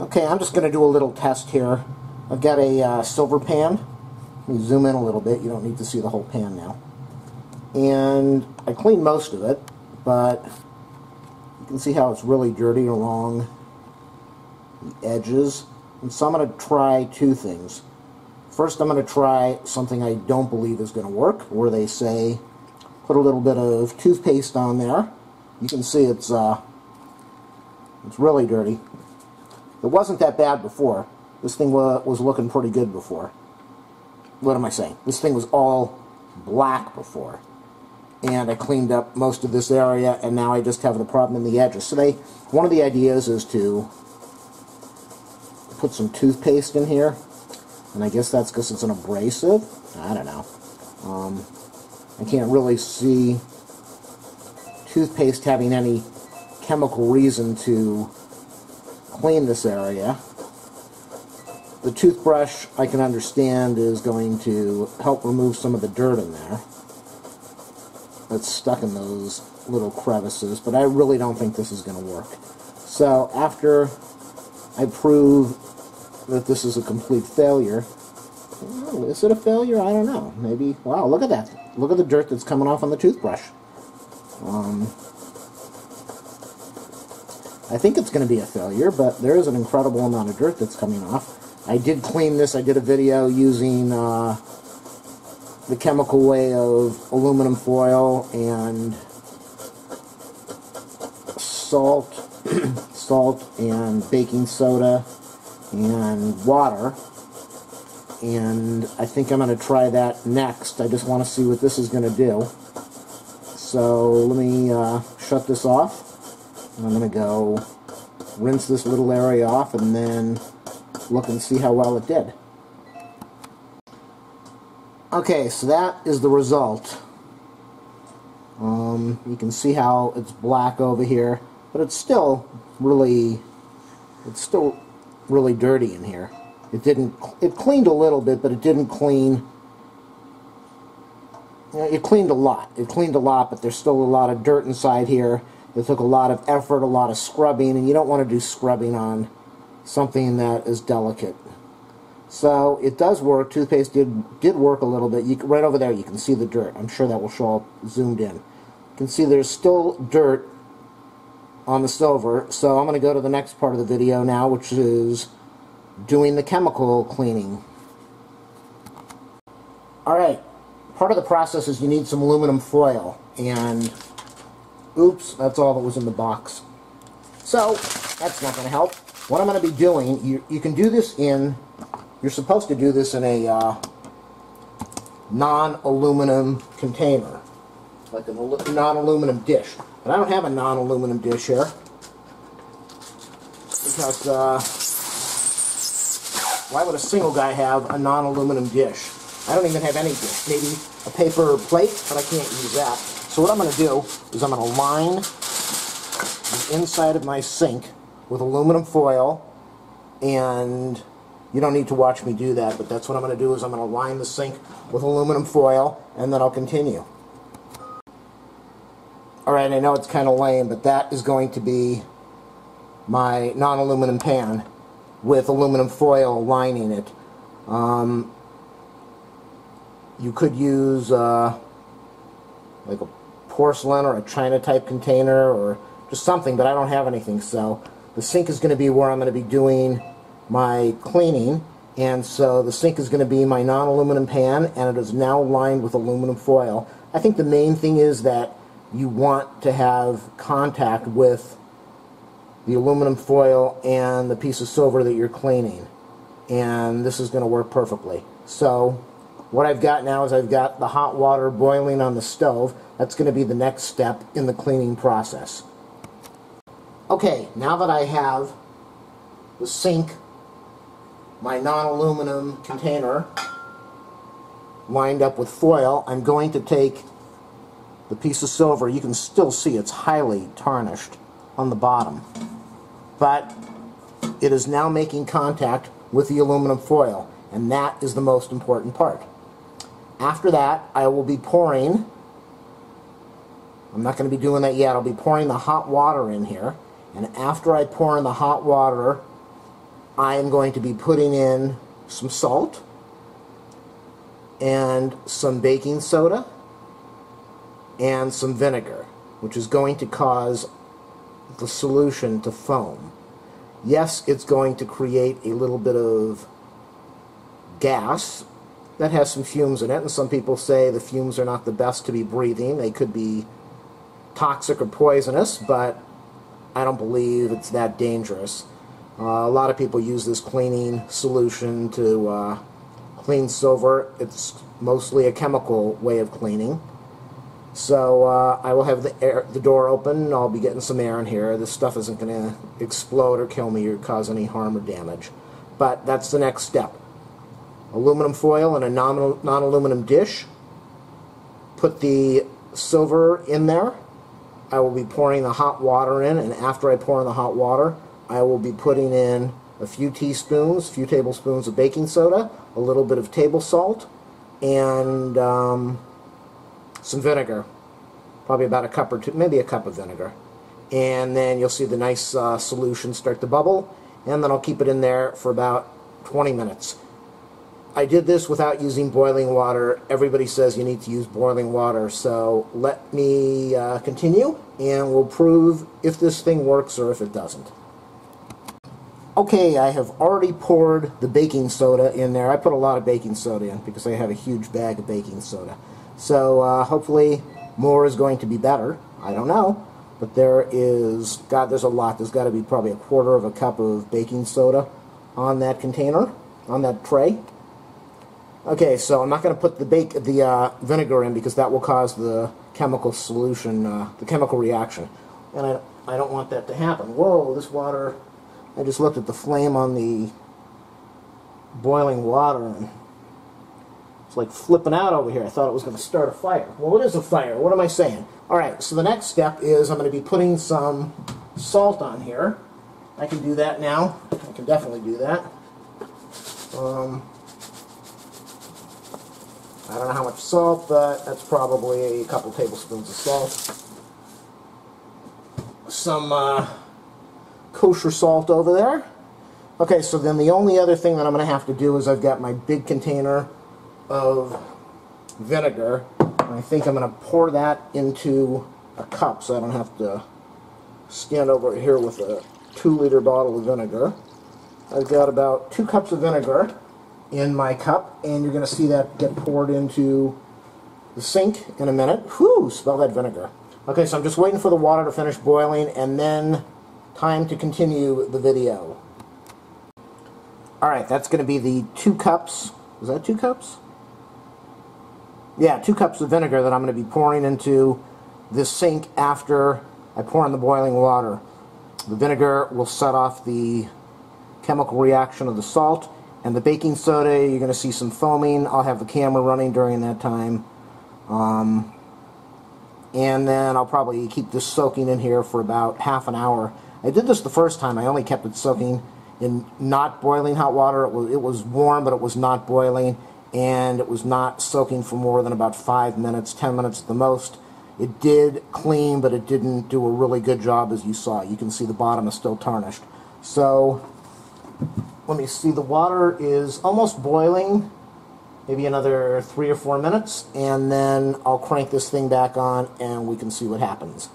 Okay, I'm just going to do a little test here. I've got a silver pan. Let me zoom in a little bit. You don't need to see the whole pan now. And I cleaned most of it, but you can see how it's really dirty along the edges. And so I'm going to try two things. First, I'm going to try something I don't believe is going to work, where they say put a little bit of toothpaste on there. You can see it's really dirty. It wasn't that bad before. This thing was looking pretty good before. What am I saying? This thing was all black before. And I cleaned up most of this area, and now I just have the problem in the edges. So one of the ideas is to put some toothpaste in here. And I guess that's because it's an abrasive. I don't know. I can't really see toothpaste having any chemical reason to clean this area. The toothbrush, I can understand, is going to help remove some of the dirt in there that's stuck in those little crevices, but I really don't think this is going to work. So after I prove that this is a complete failure, well, is it a failure? I don't know. Maybe. Wow, look at that. Look at the dirt that's coming off on the toothbrush. I think it's going to be a failure, but there is an incredible amount of dirt that's coming off. I did clean this. I did a video using the chemical way of aluminum foil and salt, and baking soda and water. And I think I'm going to try that next. I just want to see what this is going to do. So let me shut this off. I'm going to go rinse this little area off and then look and see how well it did. Okay, so that is the result. You can see how it's black over here, but it's still really dirty in here. It cleaned a little bit, but it didn't clean. It cleaned a lot. It cleaned a lot, but there's still a lot of dirt inside here. It took a lot of effort, a lot of scrubbing, and you don't want to do scrubbing on something that is delicate. So it does work. Toothpaste did work a little bit. Right over there you can see the dirt. I'm sure that will show up zoomed in. You can see there's still dirt on the silver. So I'm going to go to the next part of the video now, which is doing the chemical cleaning. Alright, part of the process is you need some aluminum foil, and oops, that's all that was in the box. So, that's not going to help. What I'm going to be doing, you can do this you're supposed to do this in a non-aluminum container, like a non-aluminum dish. But I don't have a non-aluminum dish here, because why would a single guy have a non-aluminum dish? I don't even have any dish. Maybe a paper plate, but I can't use that. So what I'm going to do is I'm going to line the inside of my sink with aluminum foil, and you don't need to watch me do that, but that's what I'm going to do. Is I'm going to line the sink with aluminum foil, and then I'll continue. Alright, I know it's kind of lame, but that is going to be my non-aluminum pan with aluminum foil lining it. You could use like a porcelain or a china type container or just something, but I don't have anything. So the sink is going to be where I'm going to be doing my cleaning, and so the sink is going to be my non-aluminum pan, and it is now lined with aluminum foil. I think the main thing is that you want to have contact with the aluminum foil and the piece of silver that you're cleaning, and this is going to work perfectly. So what I've got now is I've got the hot water boiling on the stove. That's going to be the next step in the cleaning process. Okay, now that I have the sink, my non-aluminum container, lined up with foil, I'm going to take the piece of silver. You can still see it's highly tarnished on the bottom, but it is now making contact with the aluminum foil, and that is the most important part. After that, I will be pouring, I'm not going to be doing that yet, I'll be pouring the hot water in here, and after I pour in the hot water, I am going to be putting in some salt and some baking soda and some vinegar, which is going to cause the solution to foam. Yes, it's going to create a little bit of gas that has some fumes in it, and some people say the fumes are not the best to be breathing. They could be toxic or poisonous, but I don't believe it's that dangerous. A lot of people use this cleaning solution to clean silver. It's mostly a chemical way of cleaning. So I will have the door open. I'll be getting some air in here. This stuff isn't going to explode or kill me or cause any harm or damage. But that's the next step. Aluminum foil in a non-aluminum dish. Put the silver in there. I will be pouring the hot water in, and after I pour in the hot water, I will be putting in a few tablespoons of baking soda, a little bit of table salt, and some vinegar. Probably about a cup or two, maybe a cup of vinegar. And then you'll see the nice solution start to bubble, and then I'll keep it in there for about 20 minutes. I did this without using boiling water. Everybody says you need to use boiling water, so let me continue, and we'll prove if this thing works or if it doesn't. Okay, I have already poured the baking soda in there. I put a lot of baking soda in because I have a huge bag of baking soda. So hopefully more is going to be better. I don't know. But there's a lot. There's got to be probably a quarter of a cup of baking soda on that container, on that tray. Okay, so I'm not going to put the vinegar in because that will cause the chemical solution, the chemical reaction. And I don't want that to happen. Whoa, this water... I just looked at the flame on the boiling water and it's like flipping out over here. I thought it was going to start a fire. Well, it is a fire. What am I saying? Alright, so the next step is I'm going to be putting some salt on here. I can do that now. I can definitely do that. I don't know how much salt, but that's probably a couple tablespoons of salt. Some kosher salt over there. Okay, so then the only other thing that I'm going to have to do is I've got my big container of vinegar. And I think I'm going to pour that into a cup so I don't have to stand over here with a 2-liter bottle of vinegar. I've got about 2 cups of vinegar in my cup, and you're going to see that get poured into the sink in a minute. Whew, smell that vinegar. Okay, so I'm just waiting for the water to finish boiling, and then time to continue the video. Alright, that's going to be the 2 cups. Was that 2 cups? Yeah, 2 cups of vinegar that I'm going to be pouring into this sink after I pour in the boiling water. The vinegar will set off the chemical reaction of the salt, and the baking soda, you're going to see some foaming. I'll have the camera running during that time. And then I'll probably keep this soaking in here for about half an hour. I did this the first time. I only kept it soaking in not boiling hot water. It was warm, but it was not boiling, and it was not soaking for more than about 5 minutes, 10 minutes at the most. It did clean, but it didn't do a really good job, as you saw. You can see the bottom is still tarnished. So, let me see. The water is almost boiling. Maybe another 3 or 4 minutes, and then I'll crank this thing back on, and we can see what happens.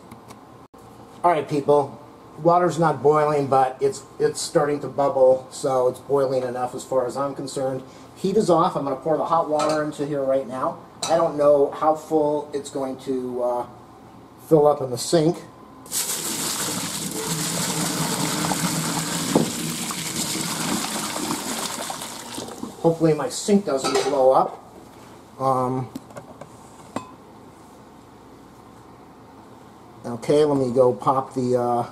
Alright, people. Water's not boiling, but it's starting to bubble, so it's boiling enough as far as I'm concerned. Heat is off. I'm going to pour the hot water into here right now. I don't know how full it's going to fill up in the sink. Hopefully my sink doesn't blow up. Okay, let me go pop the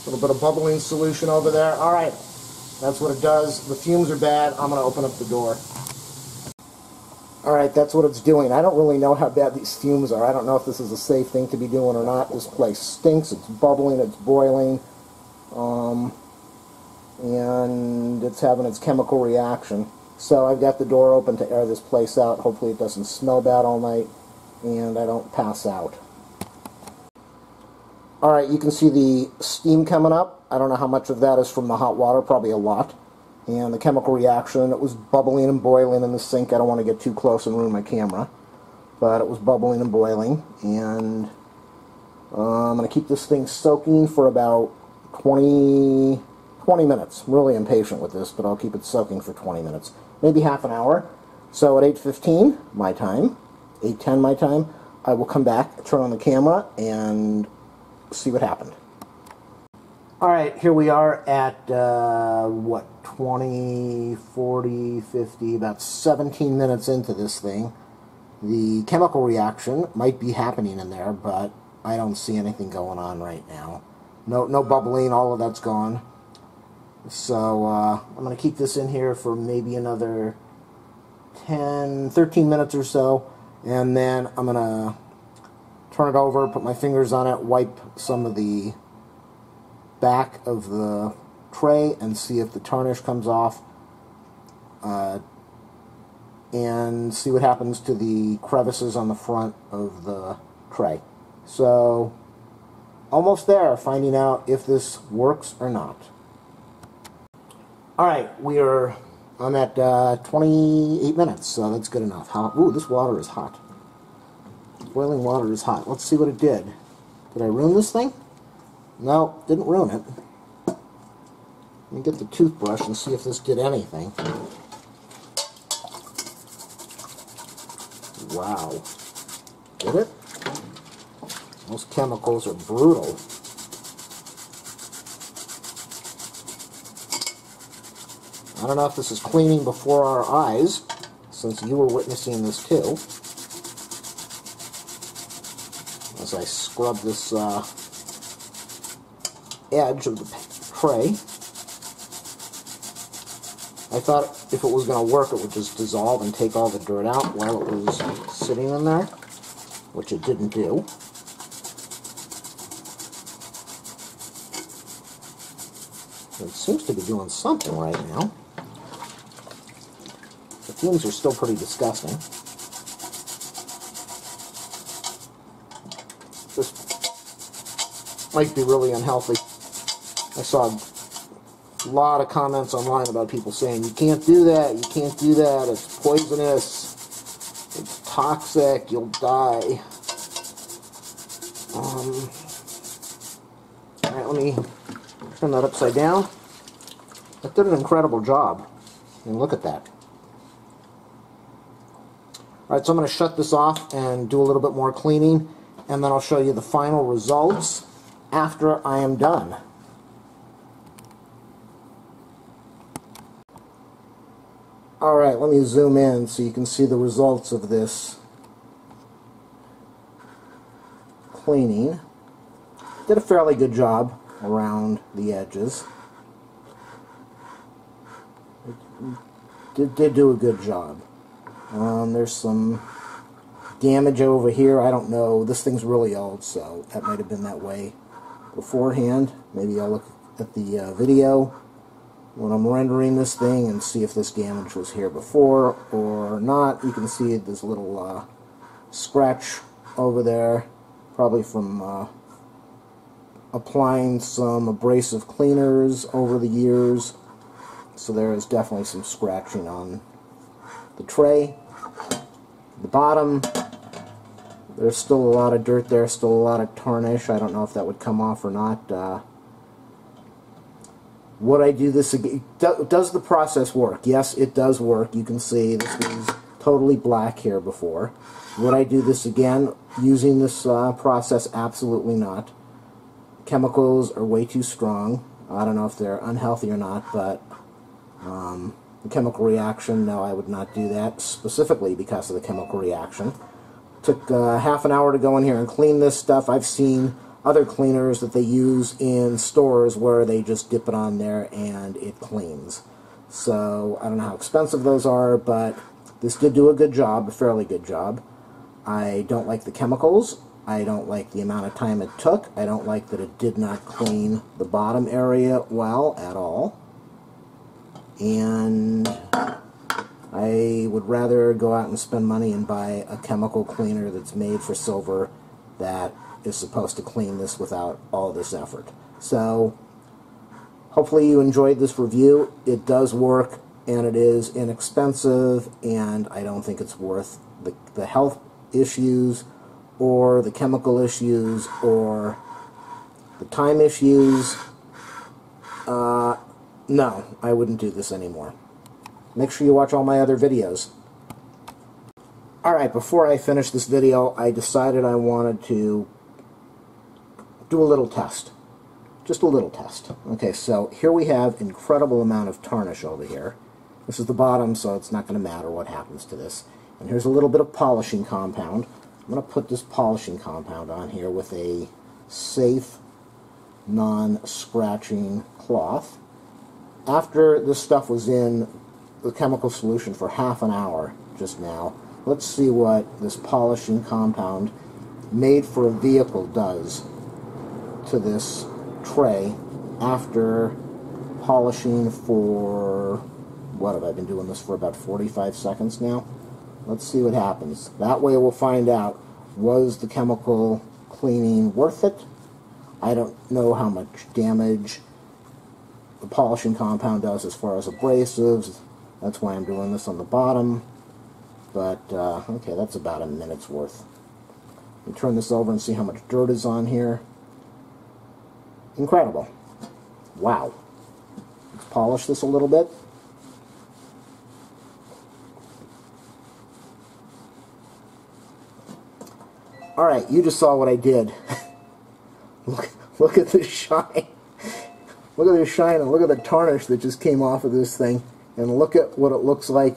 little bit of bubbling solution over there. Alright, that's what it does. The fumes are bad. I'm going to open up the door. Alright, that's what it's doing. I don't really know how bad these fumes are. I don't know if this is a safe thing to be doing or not. This place stinks. It's bubbling. It's boiling. And it's having its chemical reaction. So I've got the door open to air this place out. Hopefully it doesn't smell bad all night and I don't pass out. Alright, you can see the steam coming up. I don't know how much of that is from the hot water, probably a lot. And the chemical reaction, it was bubbling and boiling in the sink. I don't want to get too close and ruin my camera. But it was bubbling and boiling. And I'm going to keep this thing soaking for about 20 minutes. I'm really impatient with this, but I'll keep it soaking for 20 minutes. Maybe half an hour. So at 8:15 my time, 8:10 my time, I will come back, turn on the camera, and see what happened. Alright, here we are at, 20, 40, 50, about 17 minutes into this thing. The chemical reaction might be happening in there, but I don't see anything going on right now. No bubbling, all of that's gone. So, I'm going to keep this in here for maybe another 10, 13 minutes or so, and then I'm going to turn it over, put my fingers on it, wipe some of the back of the tray and see if the tarnish comes off, and see what happens to the crevices on the front of the tray. So, almost there, finding out if this works or not. Alright, I'm at 28 minutes, so that's good enough. Ooh, this water is hot. Boiling water is hot. Let's see what it did. Did I ruin this thing? No, didn't ruin it. Let me get the toothbrush and see if this did anything. Wow. Did it? Those chemicals are brutal. I don't know if this is cleaning before our eyes, since you were witnessing this too. As I scrub this edge of the tray. I thought if it was going to work, it would just dissolve and take all the dirt out while it was sitting in there, which it didn't do. It seems to be doing something right now. The fumes are still pretty disgusting. This might be really unhealthy. I saw a lot of comments online about people saying, you can't do that, it's poisonous, it's toxic, you'll die. Alright, let me turn that upside down. That did an incredible job. I mean, look at that. Alright, so I'm going to shut this off and do a little bit more cleaning, and then I'll show you the final results after I am done. Alright, let me zoom in so you can see the results of this cleaning. Did a fairly good job around the edges. Did do a good job. There's some damage over here. I don't know. This thing's really old, so that might have been that way beforehand. Maybe I'll look at the video when I'm rendering this thing and see if this damage was here before or not. You can see this little scratch over there, probably from applying some abrasive cleaners over the years. So there is definitely some scratching on the tray. The bottom, there's still a lot of dirt there, still a lot of tarnish. I don't know if that would come off or not. Would I do this again? Does the process work? Yes, it does work. You can see this was totally black here before. Would I do this again using this process? Absolutely not. Chemicals are way too strong. I don't know if they're unhealthy or not, but the chemical reaction, no, I would not do that, specifically because of the chemical reaction. Took half an hour to go in here and clean this stuff. I've seen other cleaners that they use in stores where they just dip it on there and it cleans. So I don't know how expensive those are, but this did do a good job, a fairly good job. I don't like the chemicals. I don't like the amount of time it took. I don't like that it did not clean the bottom area well at all. And I would rather go out and spend money and buy a chemical cleaner that's made for silver that is supposed to clean this without all this effort. So, hopefully you enjoyed this review. It does work, and it is inexpensive, and I don't think it's worth the health issues, or the chemical issues, or the time issues. No, I wouldn't do this anymore. Make sure you watch all my other videos. Alright, before I finish this video, I decided I wanted to do a little test. Just a little test. Okay, so here we have incredible amount of tarnish over here. This is the bottom, so it's not going to matter what happens to this. And here's a little bit of polishing compound. I'm going to put this polishing compound on here with a safe, non-scratching cloth. After this stuff was in the chemical solution for half an hour just now, let's see what this polishing compound made for a vehicle does to this tray after polishing for, what have I been doing this for, about 45 seconds now? Let's see what happens. That way we'll find out, was the chemical cleaning worth it? I don't know how much damage the polishing compound does as far as abrasives. That's why I'm doing this on the bottom. But, okay, that's about a minute's worth. Let me turn this over and see how much dirt is on here. Incredible. Wow. Let's polish this a little bit. Alright, you just saw what I did. Look at the shine. Look at the shine and look at the tarnish that just came off of this thing. And look at what it looks like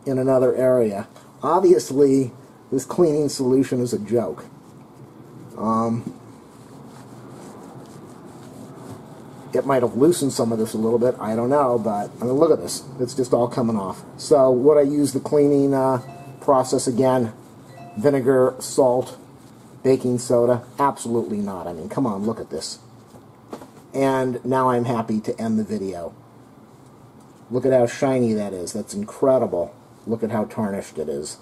in another area. Obviously, this cleaning solution is a joke. It might have loosened some of this a little bit, I don't know, but I mean, look at this. It's just all coming off. So, would I use the cleaning process again? Vinegar, salt, baking soda? Absolutely not. I mean, come on, look at this. And now I'm happy to end the video. Look at how shiny that is. That's incredible. Look at how tarnished it is.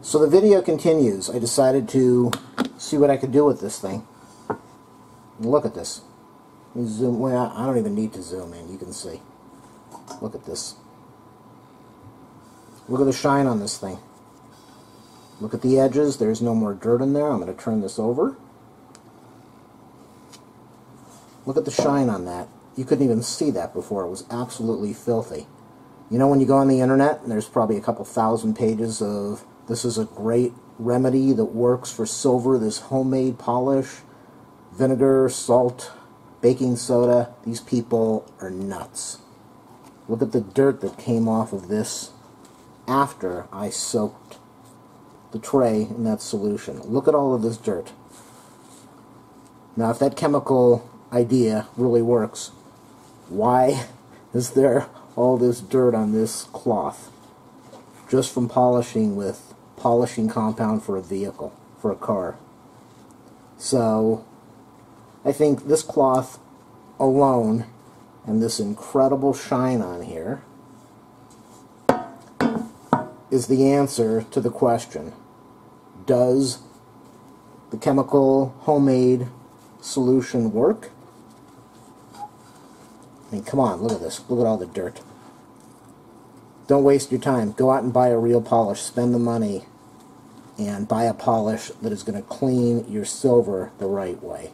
So the video continues. I decided to see what I could do with this thing. Look at this. Let me zoom. Well, I don't even need to zoom in. You can see. Look at this. Look at the shine on this thing. Look at the edges. There's no more dirt in there. I'm going to turn this over. Look at the shine on that. You couldn't even see that before. It was absolutely filthy. You know, when you go on the internet, and there's probably a couple thousand pages of, this is a great remedy that works for silver, this homemade polish, vinegar, salt, baking soda. These people are nuts. Look at the dirt that came off of this after I soaked the tray in that solution. Look at all of this dirt. Now, if that chemical idea really works, why is there all this dirt on this cloth just from polishing with polishing compound for a vehicle, for a car? So I think this cloth alone and this incredible shine on here is the answer to the question, does the chemical homemade solution work? I mean, come on, look at this. Look at all the dirt. Don't waste your time. Go out and buy a real polish. Spend the money and buy a polish that is going to clean your silver the right way.